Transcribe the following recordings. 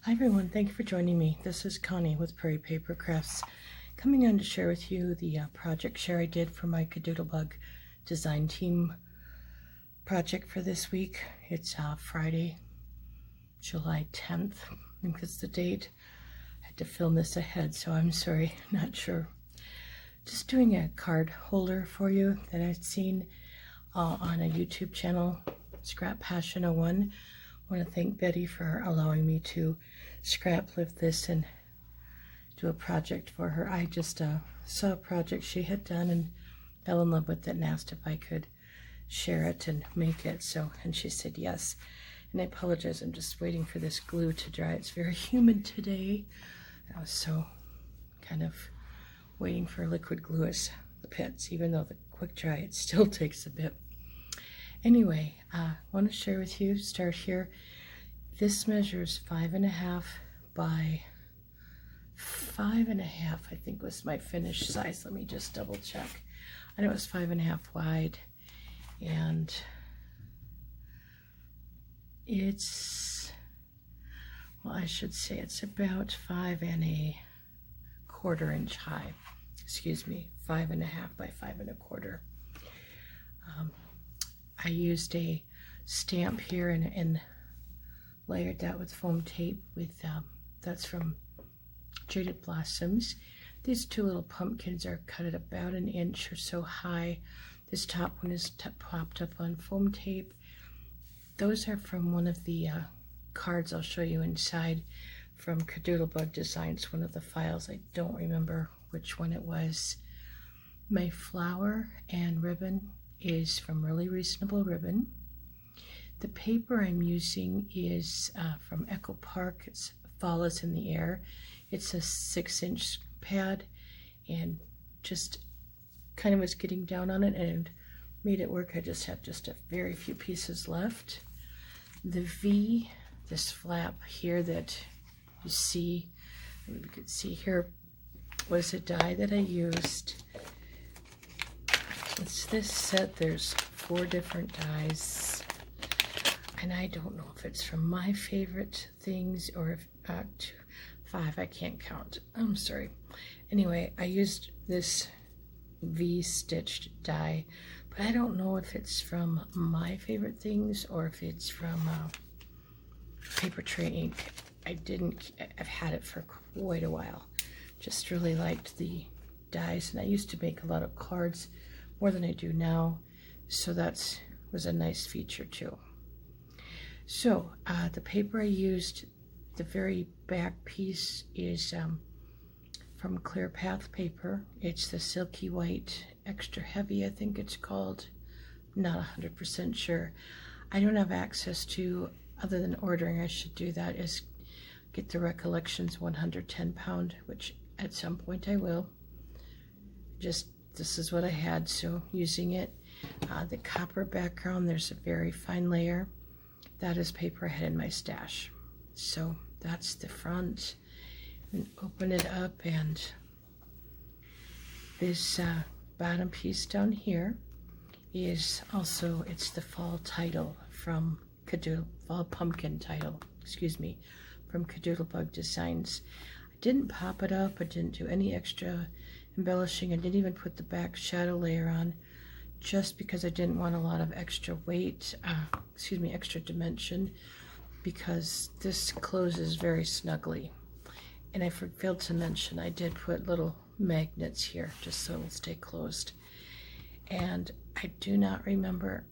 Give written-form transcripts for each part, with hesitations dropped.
Hi everyone, thank you for joining me. This is Connie with Prairie Paper Crafts, coming on to share with you the project share I did for my Cadoodlebug design team project for this week. It's Friday, July 10th. I think that's the date. I had to film this ahead, so I'm sorry, not sure. Just doing a card holder for you that I've seen on a YouTube channel, Scrap Passion 01. I want to thank Betty for allowing me to scrap lift this and do a project for her. I just saw a project she had done and fell in love with it and asked if I could share it and make it. And she said yes. And I apologize, I'm just waiting for this glue to dry. It's very humid today. I was so kind of waiting for liquid glue as the pits, even though the quick dry, it still takes a bit. Anyway, I want to share with you, start here. This measures 5.5 by 5.5, I think was my finished size. Let me just double check. I know it was 5.5 wide, and it's, well, I should say it's about 5 1/4 inch high. Excuse me, 5.5 by 5 1/4. I used a stamp here and layered that with foam tape with, that's from Jaded Blossoms. These two little pumpkins are cut at about 1 inch or so high. This top one is popped up on foam tape. Those are from one of the cards I'll show you inside from Cadoodlebug Designs, one of the files. I don't remember which one it was. My flower and ribbon is from Really Reasonable Ribbon. The paper I'm using is from Echo Park. It's Fall is in the Air. It's a 6-inch pad, and just kind of was getting down on it and made it work. I just have just a very few pieces left. The V, this flap here that you see, you can see here, was a die that I used. It's this set. There's 4 different dies, and I don't know if it's from my favorite things or if 5, I can't count. I'm sorry. Anyway, I used this V stitched die, but I don't know if it's from my favorite things or if it's from Paper Tray ink. I've had it for quite a while. Just really liked the dies, and I used to make a lot of cards, more than I do now, so that was a nice feature too. So the paper I used, the very back piece is from Clear Path paper. It's the Silky White Extra Heavy, I think it's called. Not 100% sure. I don't have access to, other than ordering, I should do that, is get the Recollections 110 pound, which at some point I will. Just, this is what I had, so using it. The copper background, there's a very fine layer. That is paper I had in my stash. So that's the front. And open it up, and this bottom piece down here is also, it's the fall title from fall pumpkin title, excuse me, from Cadoodlebug Designs. I didn't pop it up. I didn't do any extra embellishing. I didn't even put the back shadow layer on, just because I didn't want a lot of extra weight, extra dimension, because this closes very snugly. And I failed to mention, I did put little magnets here just so it'll stay closed. And I do not remember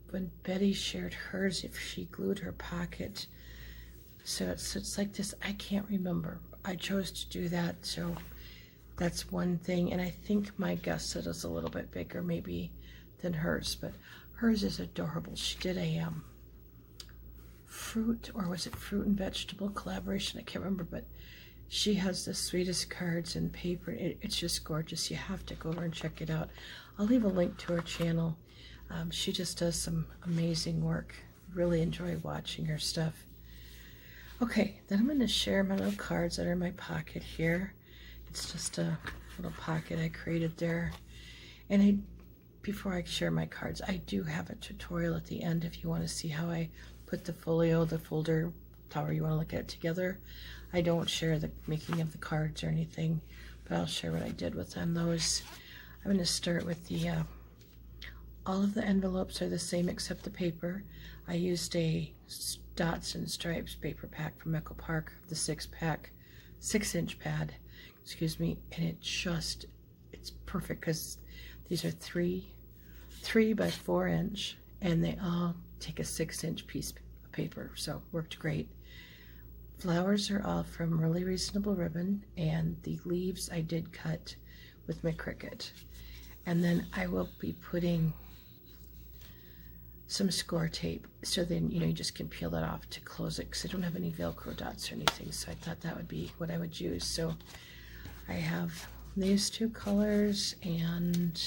when Betty shared hers if she glued her pocket. So it's like this, I can't remember. I chose to do that, so that's one thing. And I think my gusset is a little bit bigger maybe than hers, but hers is adorable. She did a fruit, or was it fruit and vegetable collaboration? I can't remember, but she has the sweetest cards and paper. It's just gorgeous. You have to go over and check it out. I'll leave a link to her channel. She just does some amazing work. Really enjoy watching her stuff. Okay, then I'm going to share my little cards that are in my pocket here. It's just a little pocket I created there. And before I share my cards, I do have a tutorial at the end if you want to see how I put the folio, the folder however you want to look at it together. I don't share the making of the cards or anything, but I'll share what I did with on those. I'm going to start with the, all of the envelopes are the same except the paper. I used a Dots and Stripes paper pack from Echo Park, the 6-inch pad, excuse me, and it's perfect because these are 3 by 4 inch, and they all take a 6-inch piece of paper, so worked great. Flowers are all from Really Reasonable Ribbon, and the leaves I did cut with my Cricut. And then I will be putting some score tape, so then you just can peel that off to close it, because I don't have any Velcro dots or anything, so I thought that would be what I would use. So I have these 2 colors and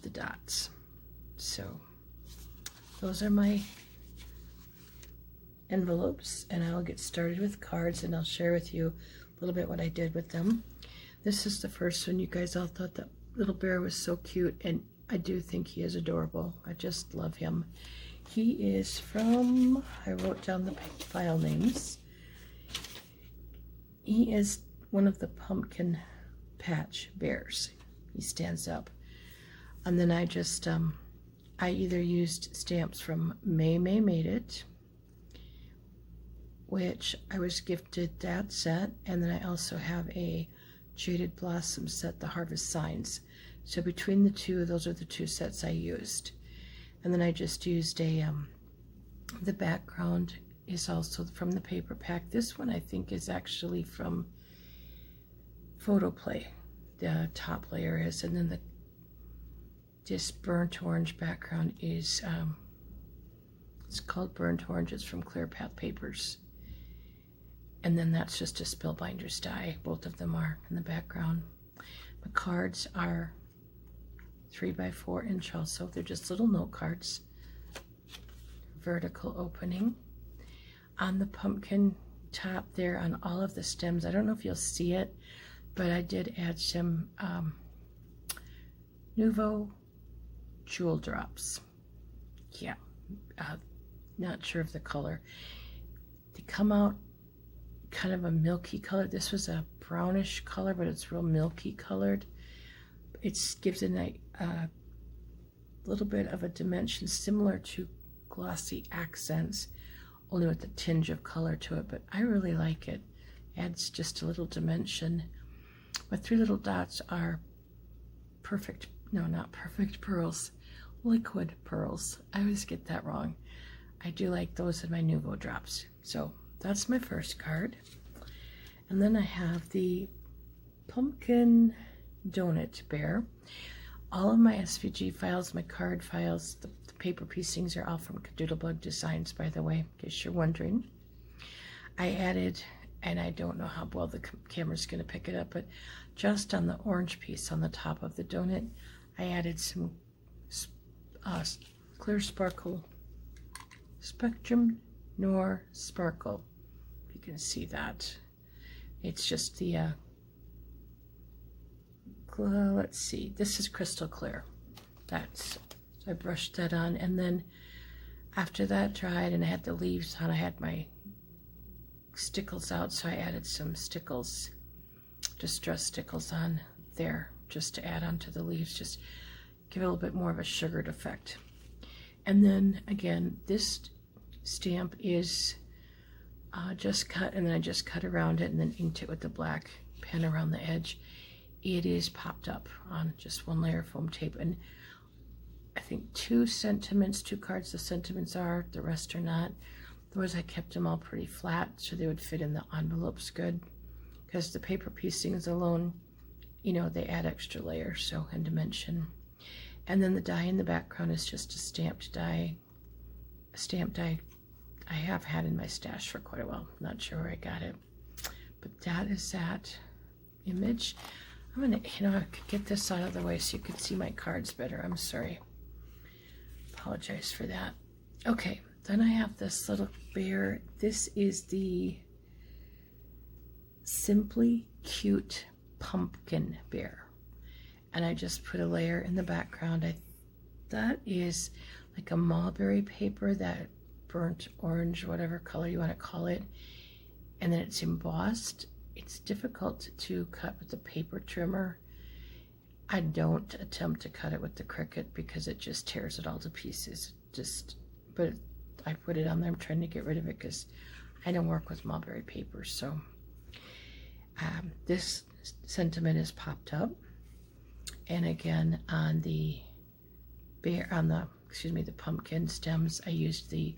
the dots. So those are my envelopes, and I'll get started with cards, and I'll share with you a little bit what I did with them. This is the first one. You guys all thought that little bear was so cute, and I do think he is adorable. I just love him. He is from, I wrote down the file names. He is one of the pumpkin patch bears. He stands up. And then I just, I either used stamps from May Made It, which I was gifted that set, and then I also have a Jaded Blossom set, the Harvest Signs. So between the two, those are the 2 sets I used. And then I just used a, the background is also from the paper pack. This one I think is actually from Photo Play, the top layer is, and then this burnt orange background is, it's called Burnt Orange. It's from Clear Path Papers. And then that's just a Spellbinders die. Both of them are in the background. The cards are 3 by 4 inch also. They're just little note cards. Vertical opening. On the pumpkin top there, on all of the stems, I don't know if you'll see it, but I did add some Nouveau Jewel Drops. Yeah, not sure of the color. They come out kind of a milky color. This was a brownish color, but it's real milky colored. It gives it a little bit of a dimension similar to glossy accents, only with a tinge of color to it, but I really like it. Adds just a little dimension. My 3 little dots are perfect, no, not perfect pearls, liquid pearls. I always get that wrong. I do like those in my Nouveau drops. So that's my first card. And then I have the pumpkin donut bear. All of my SVG files, my card files, the paper piecings are all from Doodlebug Designs, by the way, in case you're wondering. I added, and I don't know how well the camera's going to pick it up, but just on the orange piece on the top of the donut, I added some clear sparkle, Spectrum Noir Sparkle. You can see that. It's just the, let's see, this is crystal clear. So I brushed that on, and then after that dried and I had the leaves on, I had my stickles out, so I added some stickles, distress stickles on there, just to add onto the leaves, just give it a little bit more of a sugared effect. And then again, this stamp is just cut, and then I just cut around it and then inked it with the black pen around the edge. It is popped up on just 1 layer of foam tape, and I think 2 cards the sentiments are, the rest are not. Those I kept them all pretty flat so they would fit in the envelopes good, because the paper piecings alone, they add extra layers, so, and dimension. And then the die in the background is just a stamped die. A stamped die I have had in my stash for quite a while. Not sure where I got it. But that is that image. I'm gonna, I could get this out of the way so you could see my cards better. I'm sorry. Apologize for that. Okay, then I have this little bear. This is the Simply Cute Pumpkin Bear. And I just put a layer in the background. That is like a mulberry paper, that burnt orange, whatever color you want to call it, and then it's embossed. It's difficult to cut with the paper trimmer. I don't attempt to cut it with the Cricut because it just tears it all to pieces. But I put it on there. I'm trying to get rid of it because I don't work with mulberry paper. So this sentiment is popped up, and again on the the pumpkin stems, I used the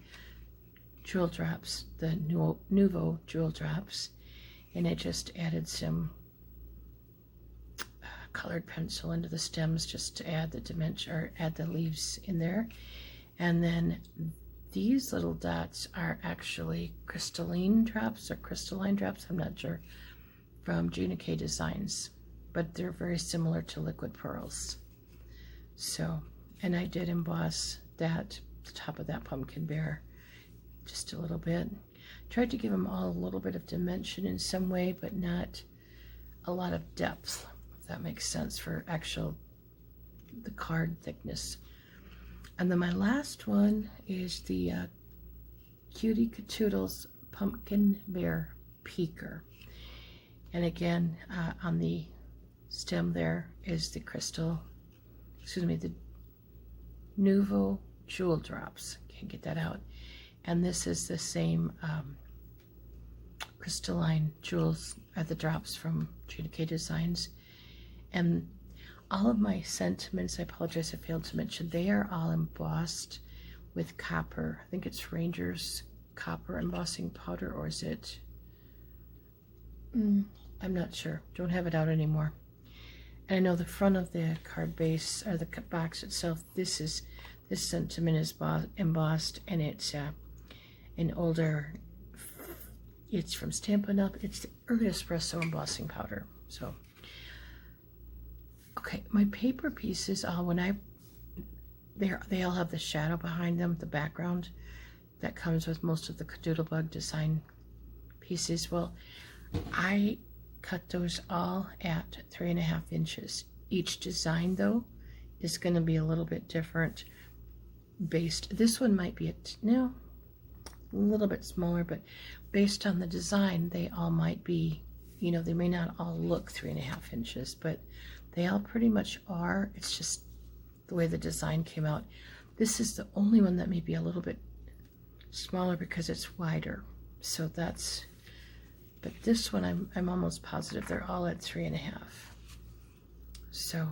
jewel drops, the Nouveau jewel drops, and I just added some colored pencil into the stems just to add the dimension, or add the leaves in there. And then these little dots are actually crystalline drops, I'm not sure, from Gina K Designs, but they're very similar to liquid pearls. So, and I did emboss the top of that pumpkin bear just a little bit. Tried to give them all a little bit of dimension in some way, but not a lot of depth, if that makes sense, for the card thickness. And then my last one is the Cutie Catoodles Pumpkin Bear Peeker. And again, on the stem there is the the Nouveau Jewel Drops. Can't get that out. And this is the same crystalline jewels, the drops from Gina K Designs. And all of my sentiments, I apologize, I failed to mention, they are all embossed with copper. I think it's Ranger's copper embossing powder, or is it? I'm not sure. Don't have it out anymore. And I know the front of the card base, or the box itself, this sentiment is embossed, and it's an older, it's from Stampin' Up. It's the Early Espresso embossing powder. So, okay, my paper pieces, they all have the shadow behind them, the background that comes with most of the Doodlebug design pieces. Well, I cut those all at 3.5 inches. Each design, though, is going to be a little bit different. This one might be a little bit smaller, but based on the design, they all might be, they may not all look 3.5 inches, but they all pretty much are. It's just the way the design came out. This is the only one that may be a little bit smaller because it's wider. So but this one I'm almost positive they're all at 3.5. So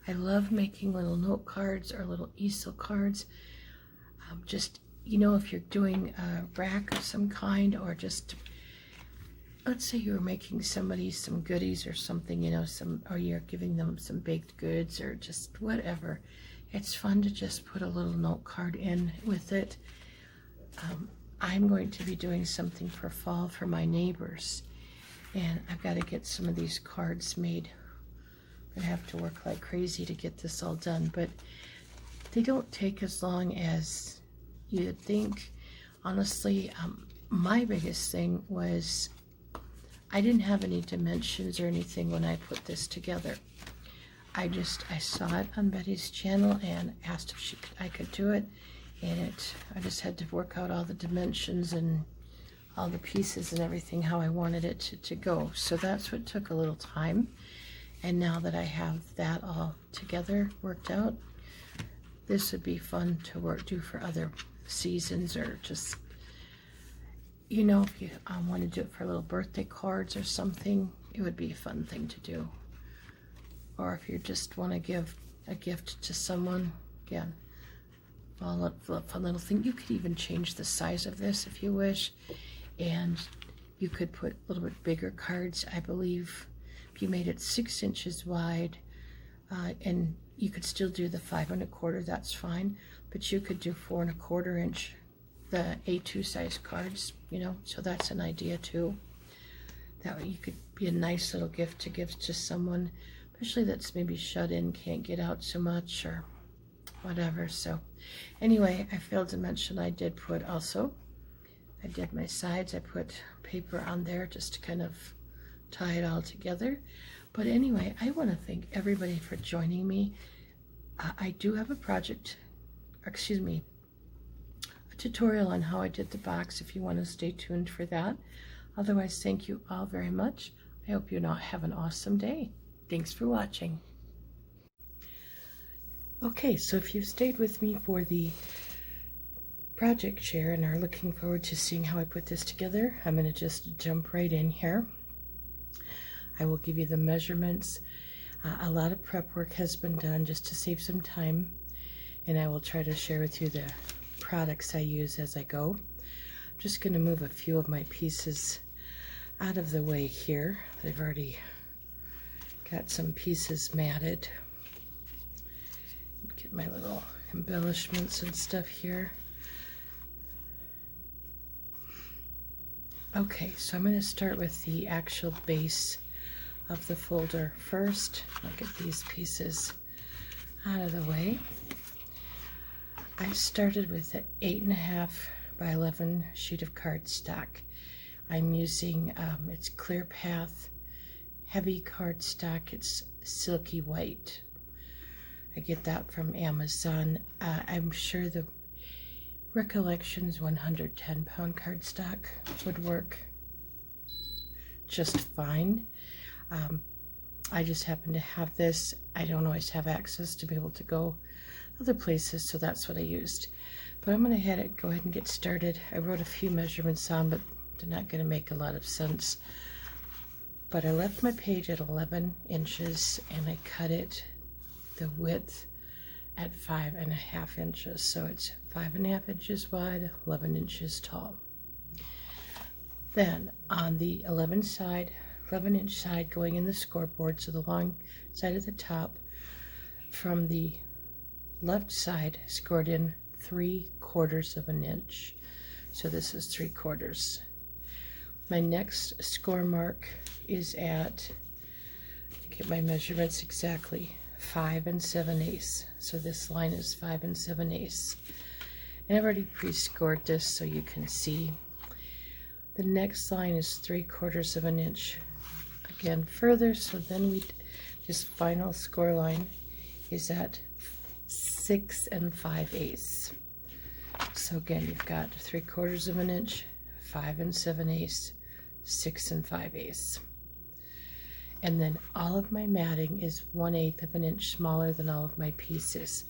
I love making little note cards or little easel cards. If you're doing a rack of some kind, or just, let's say you're making somebody some goodies or something, or you're giving them some baked goods or just whatever. It's fun to just put a little note card in with it. I'm going to be doing something for fall for my neighbors, and I've got to get some of these cards made. I'm going to have to work like crazy to get this all done, but they don't take as long as you'd think. Honestly, my biggest thing was I didn't have any dimensions or anything when I put this together. I saw it on Betty's channel and asked if I could do it, and I just had to work out all the dimensions and all the pieces and everything, how I wanted it to go. So that's what took a little time. And now that I have that all together, worked out, this would be fun to do for other seasons, or just, if you want to do it for little birthday cards or something, it would be a fun thing to do. Or if you just want to give a gift to someone, again, a fun little thing. You could even change the size of this if you wish, and you could put a little bit bigger cards. I believe if you made it 6 inches wide, and you could still do the 5 1/4, that's fine, but you could do 4 1/4 inch, the A2 size cards, so that's an idea too. That way you could be a nice little gift to give to someone, especially that's maybe shut in, can't get out so much or whatever. So anyway, I failed to mention I did my sides, I put paper on there just to kind of tie it all together. But anyway, I want to thank everybody for joining me. I do have a project excuse me, a tutorial on how I did the box if you want to stay tuned for that. Otherwise, thank you all very much. I hope you now have an awesome day. Thanks for watching. Okay, so if you've stayed with me for the project share and are looking forward to seeing how I put this together, I'm going to just jump right in here. I will give you the measurements. A lot of prep work has been done just to save some time, and I will try to share with you the products I use as I go. I'm just going to move a few of my pieces out of the way here. I've already got some pieces matted. Get my little embellishments and stuff here. Okay, so I'm going to start with the actual base of the folder first. I'll get these pieces out of the way. I started with an 8.5 by 11 sheet of cardstock. I'm using it's Clear Path heavy cardstock. It's silky white. I get that from Amazon. I'm sure the Recollections 110-pound cardstock would work just fine. I just happen to have this. I don't always have access to be able to go other places, so that's what I used. But I'm going to go ahead and get started. I wrote a few measurements on, but they're not going to make a lot of sense. But I left my page at 11 inches and I cut it the width at 5.5 inches. So it's 5.5 inches wide, 11 inches tall. Then on the 11-inch side going in the scoreboard, so the long side of the top, from the left side scored in 3/4 of an inch. So this is 3/4. My next score mark is at, get my measurements exactly, 5 7/8. So this line is 5 7/8. And I've already pre-scored this so you can see. The next line is 3/4 of an inch. Again, further, so then this final score line is at 6 5/8. So again, you've got 3/4 of an inch, 5 7/8, 6 5/8. And then all of my matting is 1/8 of an inch smaller than all of my pieces.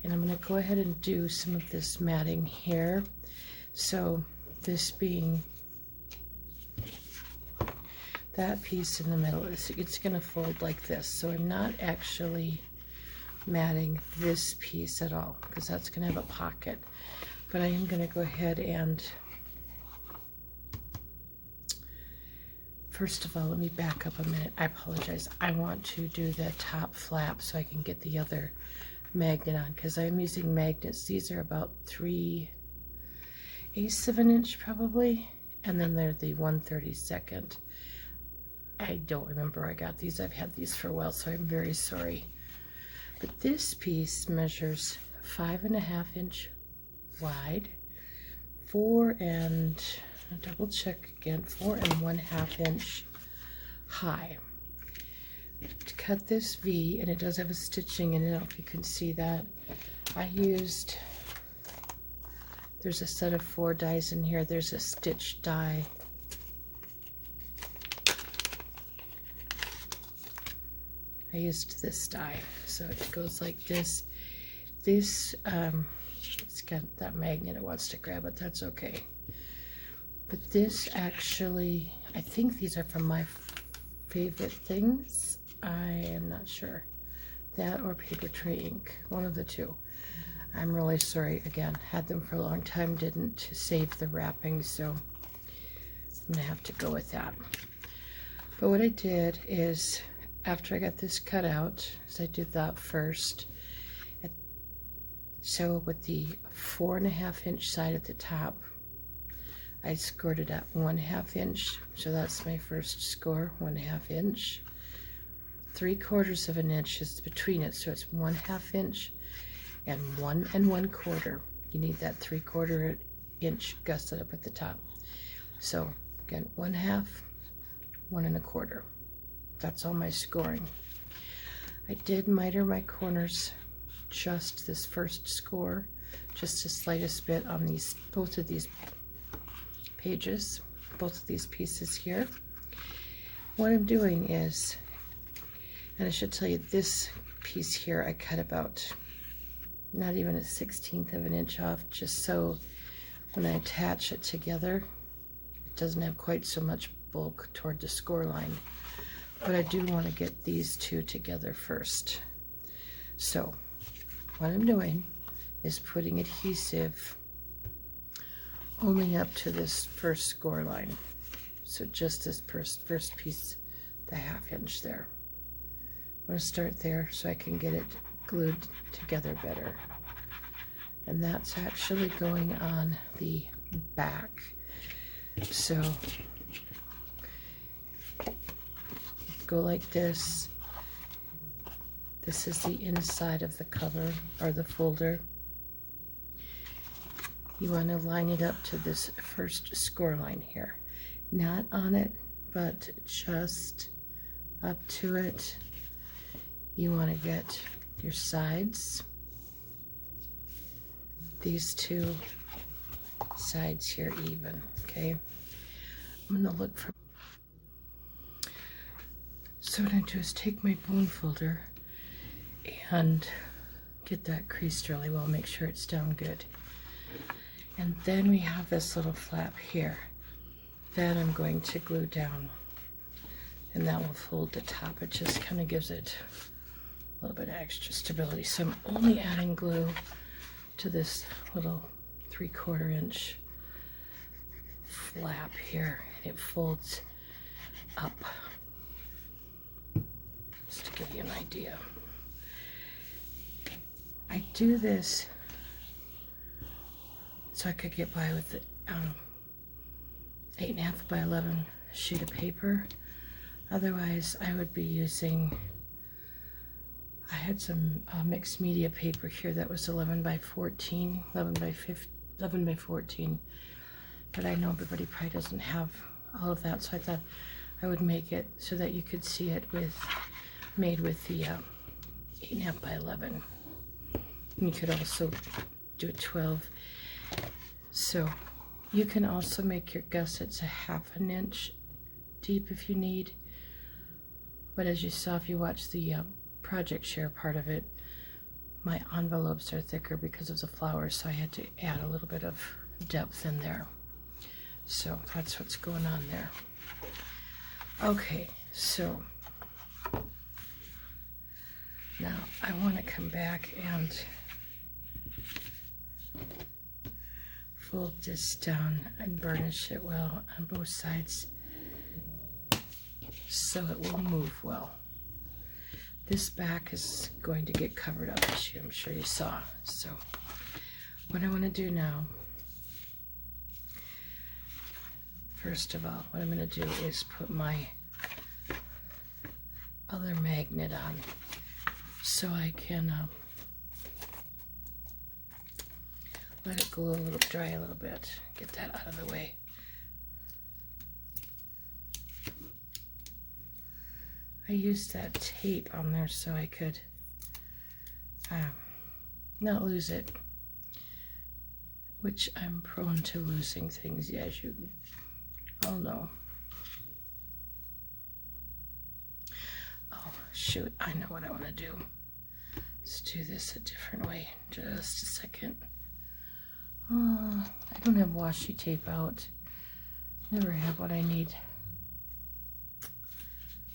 And I'm going to go ahead and do some of this matting here. So this being that piece in the middle, it's going to fold like this. So I'm not actually matting this piece at all because that's going to have a pocket. But I am going to go ahead and, first of all, let me back up a minute. I apologize. I want to do the top flap so I can get the other magnet on, because I'm using magnets. These are about 3/8 of an inch probably, and then they're the 1/32. I don't remember where I got these. I've had these for a while, so I'm very sorry. But this piece measures 5.5 inch wide, 4 and, I'll double check again, 4 1/2 inch high. To cut this V, and it does have a stitching in it, I don't know if you can see that. I used, there's a set of 4 dies in here. There's a stitch die. I used this die, so it goes like this. This, it's got that magnet, it wants to grab it, that's okay. But this actually, I think these are from my favorite things. I am not sure. That or paper tray ink, one of the two. I'm really sorry, again, had them for a long time, didn't save the wrapping, so I'm gonna have to go with that. But what I did is, after I got this cut out, so I did that first. So with the 4.5 inch side at the top, I scored it at 1/2 inch. So that's my first score, 1/2 inch. 3/4 of an inch is between it, so it's 1/2 inch and 1 1/4. You need that 3/4 inch gusset up at the top. So again, 1/2, 1 1/4. That's all my scoring. I did miter my corners just this first score. just the slightest bit on these, both of these pages, both of these pieces here. What I'm doing is, and I should tell you, this piece here I cut about not even a 1/16 of an inch off, just so when I attach it together, it doesn't have quite so much bulk toward the score line. But I do want to get these two together first. So what I'm doing is putting adhesive only up to this first score line. So just this first piece, the 1/2 inch there. I'm going to start there so I can get it glued together better. And that's actually going on the back. So go like this. This is the inside of the cover or the folder. You want to line it up to this first score line here. Not on it, but just up to it. You want to get your sides, these two sides here even, okay? I'm going to look for, so what I do is take my bone folder and get that creased really well, make sure it's down good. And then we have this little flap here that I'm going to glue down, and that will fold the top. It just kind of gives it a little bit of extra stability. So I'm only adding glue to this little 3/4 inch flap here, and it folds up, just to give you an idea. I do this so I could get by with the 8.5 by 11 sheet of paper. Otherwise, I would be using, I had some mixed media paper here that was 11 by 14, 11 by 14, but I know everybody probably doesn't have all of that, so I thought I would make it so that you could see it made with the 8.5 by 11. And you could also do a 12. So you can also make your gussets a 1/2 inch deep if you need. But as you saw, if you watch the project share part of it, my envelopes are thicker because of the flowers, so I had to add a little bit of depth in there. So that's what's going on there. Okay, so now I want to come back and fold this down and burnish it well on both sides so it will move well. This back is going to get covered up, as I'm sure you saw. So what I want to do now, first of all, what I'm going to do is put my other magnet on so I can let it glue dry a little bit. Get that out of the way. I used that tape on there so I could not lose it, which I'm prone to losing things, as you all know. Oh, shoot, I know what I want to do. Let's do this a different way. Just a second. I don't have washi tape out. Never have what I need.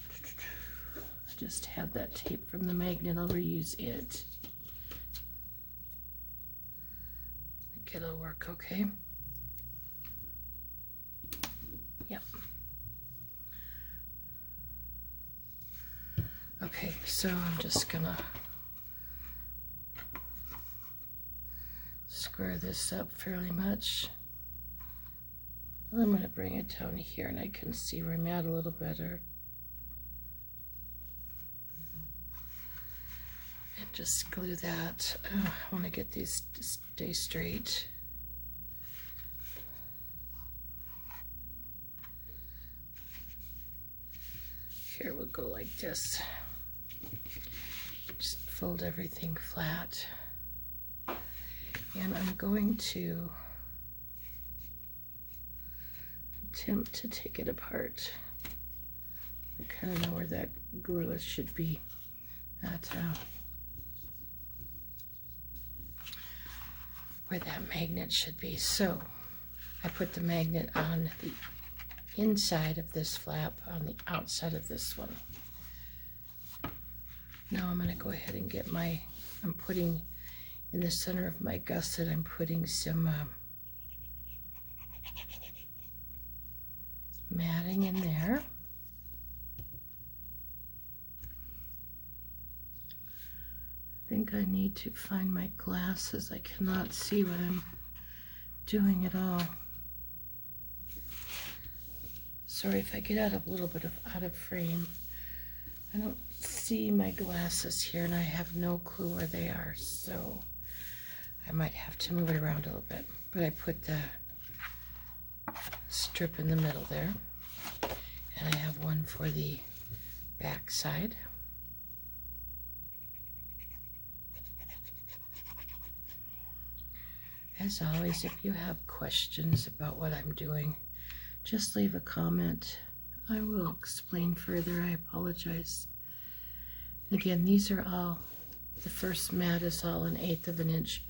I just have that tape from the magnet. I'll reuse it. I think it'll work okay. Yep. Okay, so I'm just gonna square this up fairly much. I'm going to bring it down here and I can see where I'm at a little better. And just glue that. Oh, I want to get these to stay straight. Here we'll go like this. Just fold everything flat. And I'm going to attempt to take it apart. I kind of know where that glue should be. Where that magnet should be. So I put the magnet on the inside of this flap, on the outside of this one. Now I'm going to go ahead and get I'm putting in the center of my gusset, I'm putting some matting in there. I think I need to find my glasses. I cannot see what I'm doing at all. Sorry if I get out of a little bit out of frame. I don't see my glasses here and I have no clue where they are, so I might have to move it around a little bit. But I put the strip in the middle there, and I have one for the back side. As always, if you have questions about what I'm doing, just leave a comment. I will explain further. I apologize. Again, these are all, the first mat is all 1/8 of an inch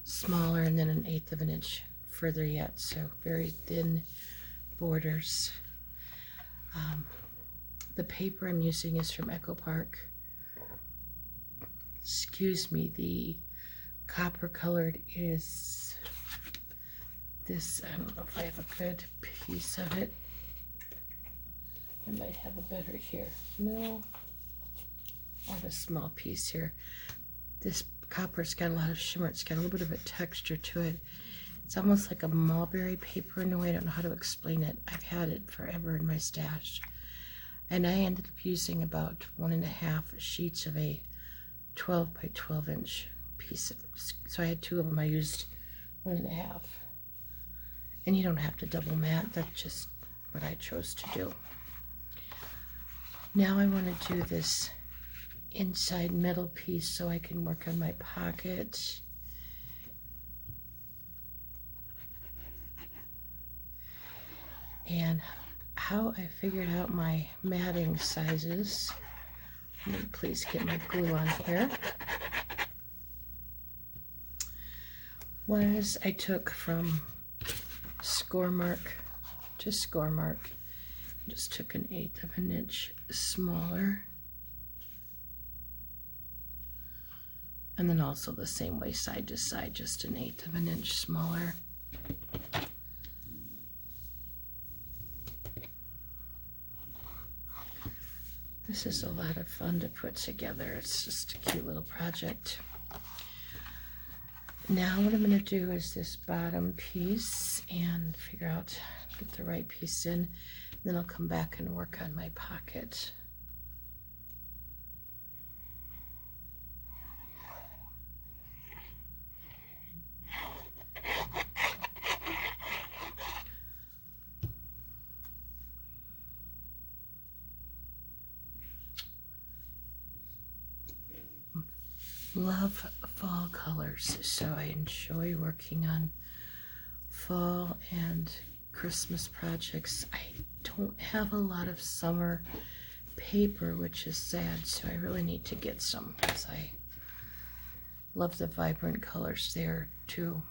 smaller and then 1/8 of an inch further yet, so very thin borders. The paper I'm using is from Echo Park. Excuse me, the copper colored is this. I don't know if I have a good piece of it. I might have a better here. No, I have a small piece here. This copper's got a lot of shimmer. It's got a little bit of a texture to it. It's almost like a mulberry paper in a way. I don't know how to explain it. I've had it forever in my stash. And I ended up using about 1.5 sheets of a 12 by 12 inch piece. So I had 2 of them. I used 1.5. And you don't have to double mat. That's just what I chose to do. Now I want to do this inside metal piece so I can work on my pocket. And how I figured out my matting sizes, let me please get my glue on here, was I took from score mark to score mark, just took 1/8 of an inch smaller, and then also the same way side to side, just 1/8 of an inch smaller. This is a lot of fun to put together. It's just a cute little project. Now what I'm going to do is this bottom piece and figure out, get the right piece in, then I'll come back and work on my pocket. Love fall colors, so I enjoy working on fall and Christmas projects. I don't have a lot of summer paper, which is sad, so I really need to get some because I love the vibrant colors there too.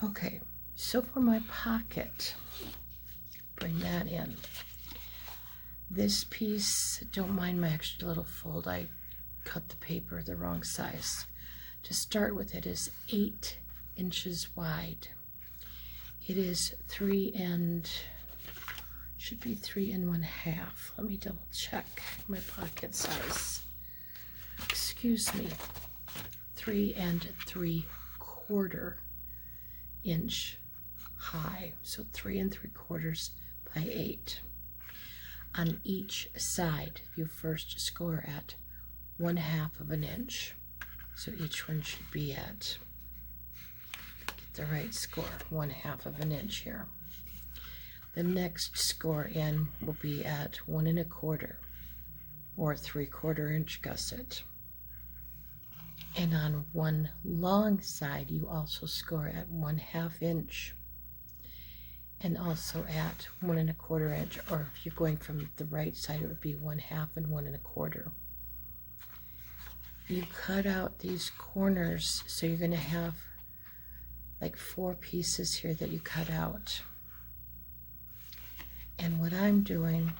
Okay, so for my pocket, bring that in. This piece, don't mind my extra little fold, I cut the paper the wrong size. To start with, it is 8 inches wide. It is 3 and, should be 3 1/2. Let me double check my pocket size. Excuse me, 3 3/4 inch high. So 3 3/4 by 8. On each side, you first score at 1/2 of an inch. So each one should be at, get the right score, 1/2 of an inch here. The next score in will be at 1 1/4 or 3/4 inch gusset. And on one long side, you also score at 1/2 inch, and also at 1 1/4 inch, or if you're going from the right side, it would be 1/2 and 1 1/4. You cut out these corners, so you're going to have like 4 pieces here that you cut out. And what I'm doing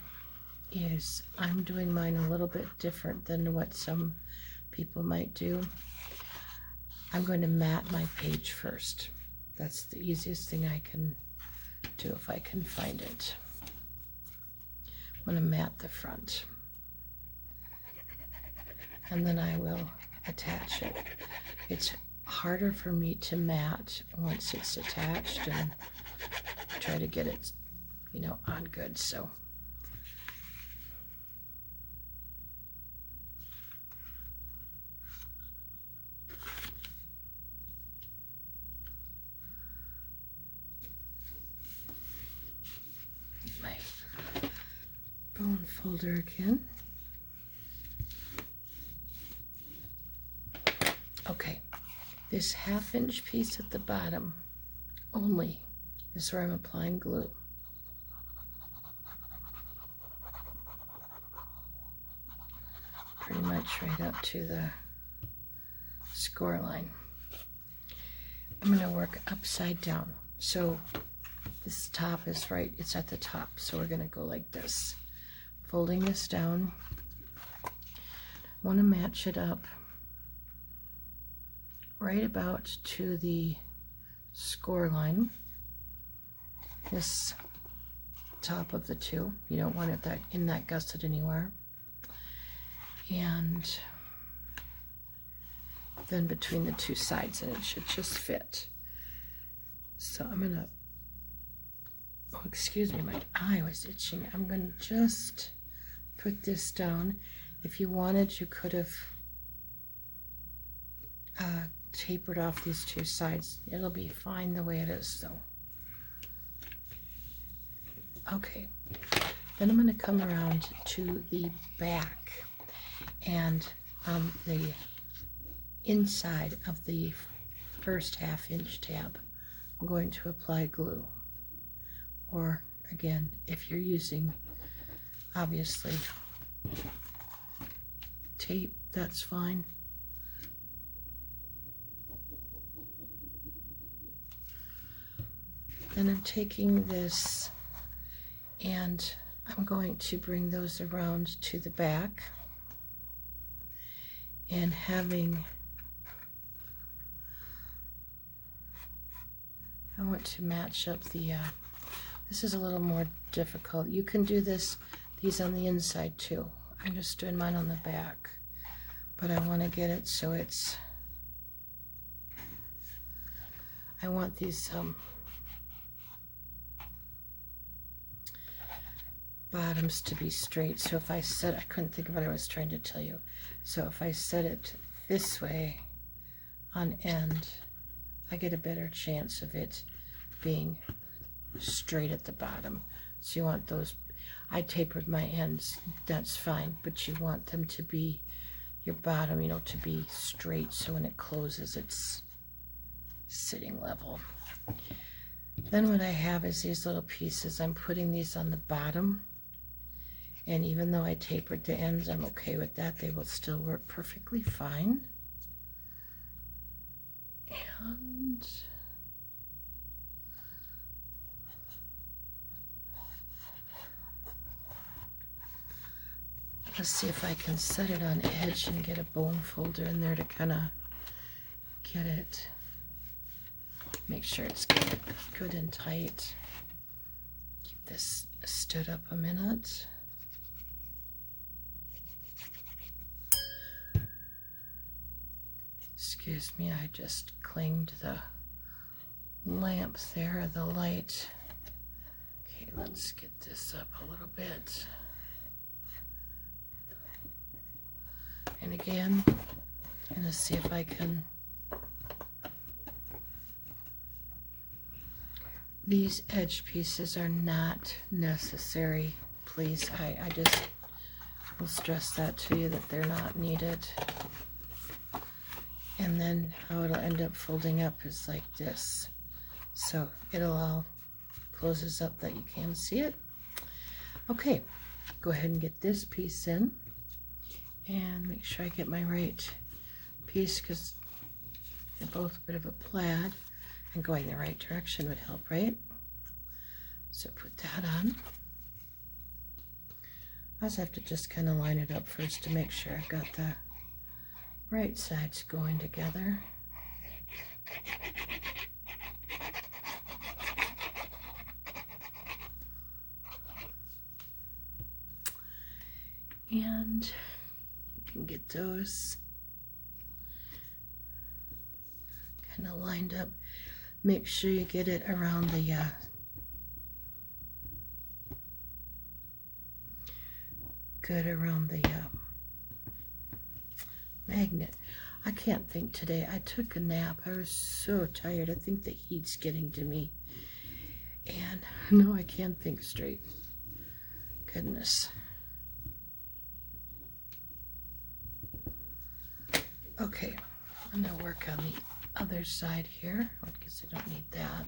is I'm doing mine a little bit different than what some people might do. I'm going to mat my page first. That's the easiest thing I can do if I can find it. I'm going to mat the front. And then I will attach it. It's harder for me to mat once it's attached and try to get it, you know, on good. So my bone folder again. Okay, this 1/2 inch piece at the bottom only is where I'm applying glue. Pretty much right up to the score line. I'm going to work upside down. So this top is right, it's at the top. So we're going to go like this. Folding this down. I want to match it up right about to the score line. This top of the two. You don't want it that gusset anywhere. And then between the two sides, and it should just fit. So I'm gonna, oh, excuse me, my eye was itching. I'm gonna just put this down. If you wanted, you could have tapered off these two sides. It'll be fine the way it is though. Okay, then I'm going to come around to the back, and on the inside of the first 1/2 inch tab, I'm going to apply glue. Or again, if you're using obviously tape, that's fine. Then I'm taking this and I'm going to bring those around to the back, and having, I want to match up the, this is a little more difficult. You can do these on the inside too. I'm just doing mine on the back, but I want to get it so it's, I want these bottoms to be straight. So if I set, I couldn't think of what I was trying to tell you. So if I set it this way on end, I get a better chance of it being straight at the bottom. So you want those, I tapered my ends, that's fine, but you want them to be, your bottom, you know, to be straight, so when it closes it's sitting level. Then what I have is these little pieces. I'm putting these on the bottom, and even though I tapered the ends, I'm okay with that. They will still work perfectly fine. And let's see if I can set it on edge and get a bone folder in there to kind of get it, make sure it's good and tight. Keep this stood up a minute. Excuse me, I just clanged the lamp there, the light. Okay, let's get this up a little bit. And again, I'm going to see if I can, these edge pieces are not necessary, please. I just will stress that to you, that they're not needed. And then how it'll end up folding up is like this. So it'll all closes up that you can see it. Okay, go ahead and get this piece in and make sure I get my right piece, because they're both a bit of a plaid, and going the right direction would help, right? So put that on. I also have to just kind of line it up first to make sure I've got the right sides going together. And you can get those kind of lined up. Make sure you get it around the good around the magnet. I can't think today. I took a nap. I was so tired. I think the heat's getting to me. And no, I can't think straight. Goodness. Okay, I'm going to work on the other side here. I guess I don't need that.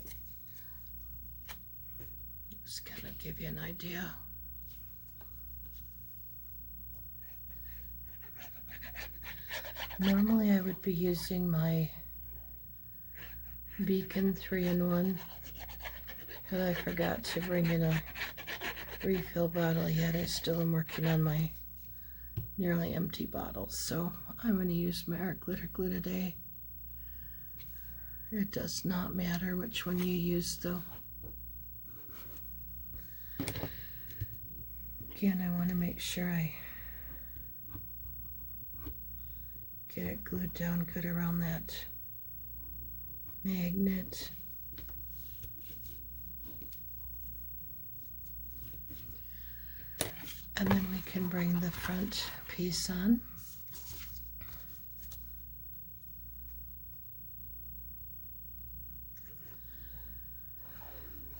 Just kind of give you an idea. Normally I would be using my Beacon 3-in-1, but I forgot to bring in a refill bottle yet. I still am working on my nearly empty bottles, so I'm going to use my art glitter glue today. It does not matter which one you use though. Again, I want to make sure I get it glued down good around that magnet. And then we can bring the front piece on.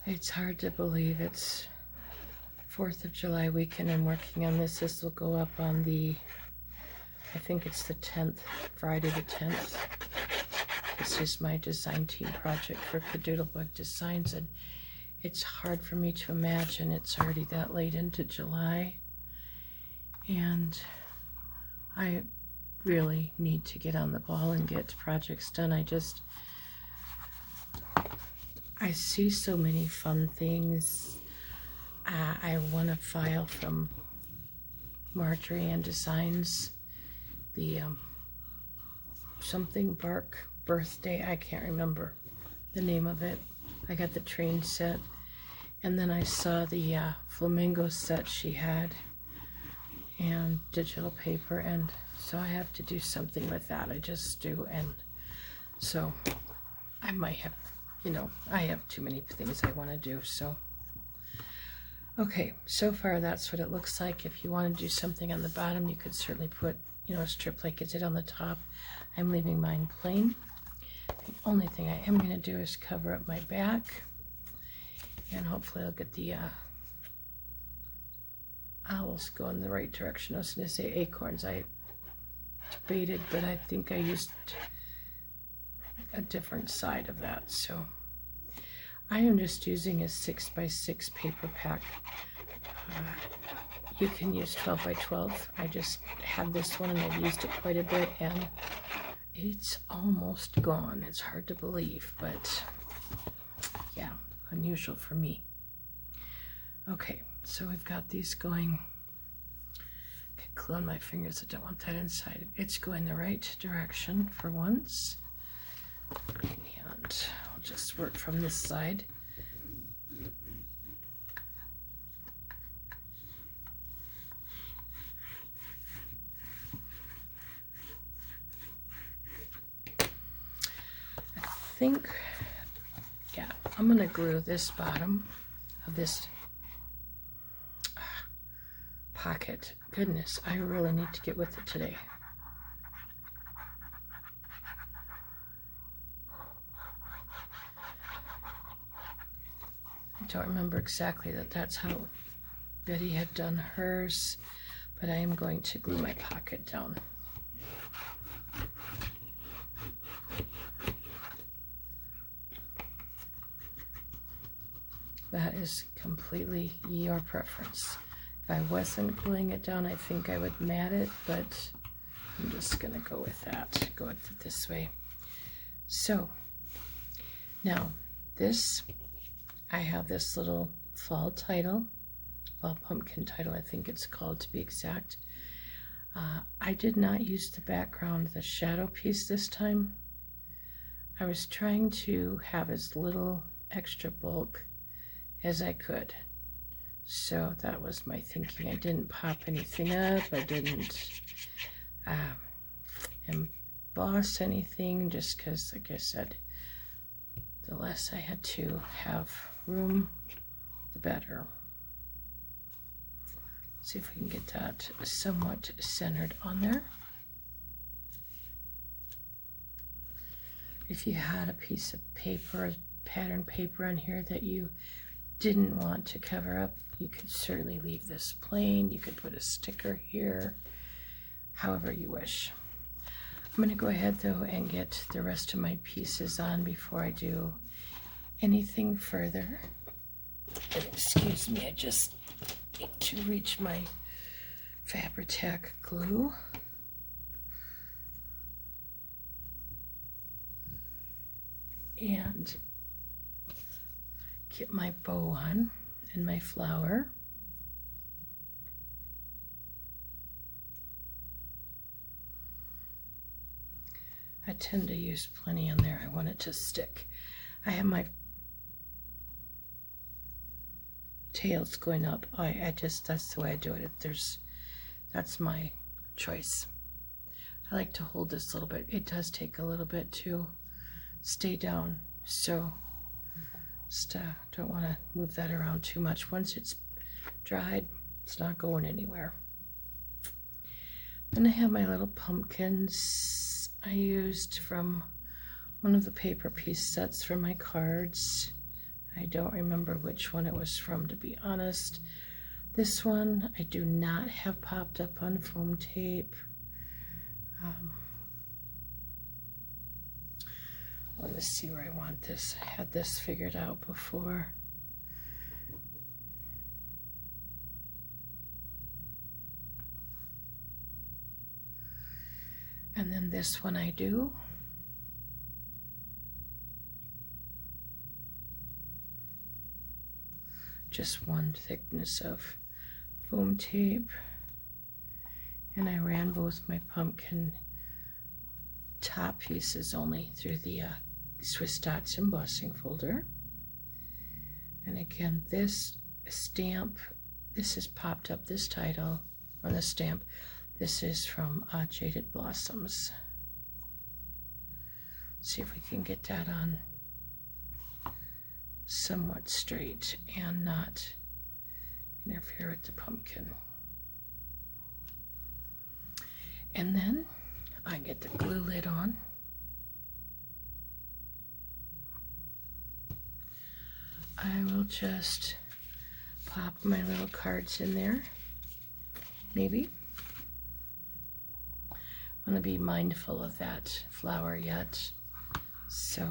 It's hard to believe it's 4th of July weekend. I'm working on this. This will go up on the, I think it's the 10th, Friday the 10th. This is my design team project for Cadoodlebug Designs, and it's hard for me to imagine it's already that late into July. And I really need to get on the ball and get projects done. I see so many fun things. I won a file from Marjorie Ann Designs, the something bark birthday, I can't remember the name of it. I got the train set, and then I saw the flamingo set she had and digital paper, and so I have to do something with that. I just do, and so I might have, I have too many things I want to do. So okay, so far that's what it looks like. If you want to do something on the bottom, you could certainly put a strip like it did on the top. I'm leaving mine plain. The only thing I am going to do is cover up my back, and hopefully I'll get the owls go in the right direction. I was going to say acorns. I debated, but I think I used a different side of that. So I am just using a 6x6 paper pack. You can use 12x12. I just have this one and I've used it quite a bit, and it's almost gone. It's hard to believe, but yeah, unusual for me. Okay, so we've got these going. Get glue on my fingers. I don't want that inside. It's going the right direction for once. And I'll just work from this side. I think, yeah, I'm going to glue this bottom of this pocket. Goodness, I really need to get with it today. I don't remember exactly that's how Betty had done hers, but I am going to glue my pocket down. that is completely your preference. If I wasn't gluing it down, I think I would mat it, but I'm just gonna go with that, go with it this way. So now this, I have this little fall title, fall pumpkin title, I think it's called to be exact. I did not use the background, the shadow piece this time. I was trying to have as little extra bulk as I could. So that was my thinking. I didn't pop anything up. I didn't emboss anything, just because, like I said, the less I had to have room, the better. See if we can get that somewhat centered on there. If you had a piece of paper, pattern paper on here that you didn't want to cover up, you could certainly leave this plain. You could put a sticker here, however you wish. I'm going to go ahead though and get the rest of my pieces on before I do anything further. Excuse me, I just need to reach my Fabri-Tac glue. And get my bow on and my flower. I tend to use plenty in there. I want it to stick. I have my tails going up. I just, that's the way I do it. That's my choice. I like to hold this a little bit. It does take a little bit to stay down, so just don't want to move that around too much. Once it's dried, it's not going anywhere. Then I have my little pumpkins I used from one of the paper piece sets for my cards. I don't remember which one it was from, to be honest. This one I do not have popped up on foam tape. Let me see where I want this. I had this figured out before. And then this one I do. Just one thickness of foam tape. And I ran both my pumpkin top pieces only through the Swiss Dots embossing folder. And again, this stamp, this is popped up, this title on the stamp. This is from Jaded Blossoms. See if we can get that on somewhat straight and not interfere with the pumpkin. And then I get the glue lid on. I will just pop my little cards in there, maybe. I want to be mindful of that flower yet, so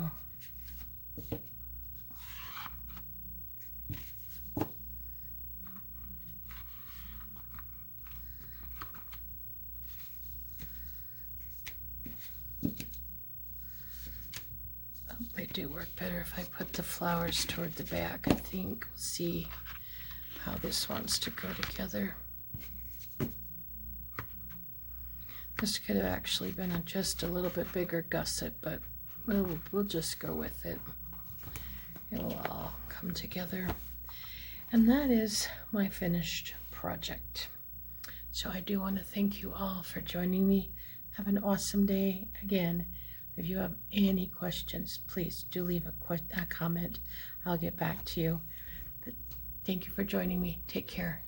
they do work better if I put the flowers toward the back. I think we'll see how this wants to go together. This could have actually been just a little bit bigger gusset, but we'll just go with it. It will all come together. And that is my finished project. So I do want to thank you all for joining me. Have an awesome day. Again, if you have any questions, please do leave a comment. I'll get back to you. But thank you for joining me. Take care.